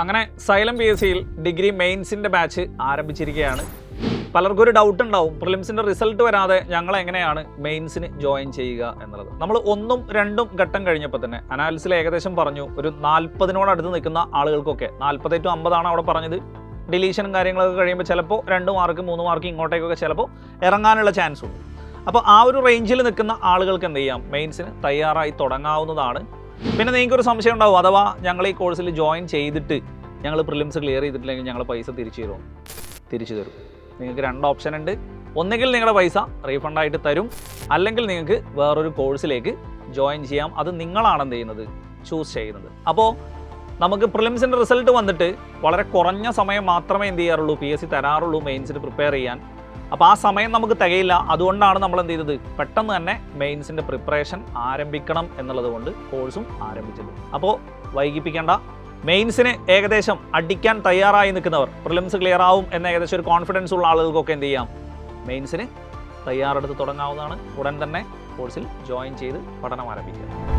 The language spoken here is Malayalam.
അങ്ങനെ സൈലം പി എസ് സിയിൽ ഡിഗ്രി മെയിൻസിൻ്റെ ബാച്ച് ആരംഭിച്ചിരിക്കുകയാണ്. പലർക്കും ഒരു ഡൗട്ട് ഉണ്ടാവും, പ്രിലിംസിൻ്റെ റിസൾട്ട് വരാതെ ഞങ്ങൾ എങ്ങനെയാണ് മെയിൻസിന് ജോയിൻ ചെയ്യുക എന്നുള്ളത്. നമ്മൾ 1ഉം 2ഉം ഘട്ടം കഴിഞ്ഞപ്പോൾ തന്നെ അനാലിസിൽ ഏകദേശം പറഞ്ഞു, ഒരു 40നോടടുത്ത് നിൽക്കുന്ന ആളുകൾക്കൊക്കെ 40 to 50 അവിടെ പറഞ്ഞത്. ഡിലീഷനും കാര്യങ്ങളൊക്കെ കഴിയുമ്പോൾ ചിലപ്പോൾ 2 മാർക്ക് 3 മാർക്ക് ഇങ്ങോട്ടേക്കൊക്കെ ചിലപ്പോൾ ഇറങ്ങാനുള്ള ചാൻസ് ഉണ്ട്. അപ്പോൾ ആ ഒരു റേഞ്ചിൽ നിൽക്കുന്ന ആളുകൾക്ക് എന്ത് ചെയ്യാം, മെയിൻസിന് തയ്യാറായി തുടങ്ങാവുന്നതാണ്. പിന്നെ നിങ്ങൾക്കൊരു സംശയം ഉണ്ടാവും, അഥവാ ഞങ്ങൾ ഈ കോഴ്സിൽ ജോയിൻ ചെയ്തിട്ട് ഞങ്ങൾ പ്രിലിംസ് ക്ലിയർ ചെയ്തിട്ടില്ലെങ്കിൽ ഞങ്ങൾ പൈസ തിരിച്ചു തരും. നിങ്ങൾക്ക് 2 ഓപ്ഷൻ ഉണ്ട്. ഒന്നുകിൽ നിങ്ങളുടെ പൈസ റീഫണ്ടായിട്ട് തരും, അല്ലെങ്കിൽ നിങ്ങൾക്ക് വേറൊരു കോഴ്സിലേക്ക് ജോയിൻ ചെയ്യാം. അത് നിങ്ങളാണ് എന്ത് ചെയ്യുന്നത്, ചൂസ് ചെയ്യുന്നത്. അപ്പോൾ നമുക്ക് പ്രിലിംസിൻ്റെ റിസൾട്ട് വന്നിട്ട് വളരെ കുറഞ്ഞ സമയം മാത്രമേ എന്ത് ചെയ്യാറുള്ളൂ, PSC തരാറുള്ളൂ മെയിൻസിന് പ്രിപ്പയർ ചെയ്യാൻ. അപ്പോൾ ആ സമയം നമുക്ക് തികയില്ല. അതുകൊണ്ടാണ് നമ്മൾ എന്ത് ചെയ്തത്, പെട്ടെന്ന് തന്നെ മെയിൻസിൻ്റെ പ്രിപ്പറേഷൻ ആരംഭിക്കണം എന്നുള്ളത് കൊണ്ട് കോഴ്സും ആരംഭിച്ചത്. അപ്പോൾ വൈകിപ്പിക്കേണ്ട. മെയിൻസിന് ഏകദേശം അടിക്കാൻ തയ്യാറായി നിൽക്കുന്നവർ, പ്രിലിംസ് ക്ലിയർ ആവും എന്ന ഏകദേശം ഒരു കോൺഫിഡൻസ് ഉള്ള ആളുകൾക്കൊക്കെ എന്ത് ചെയ്യാം, മെയിൻസിന് തയ്യാറെടുത്ത് തുടങ്ങാവുന്നതാണ്. ഉടൻ തന്നെ കോഴ്സിൽ ജോയിൻ ചെയ്ത് പഠനം ആരംഭിക്കുക.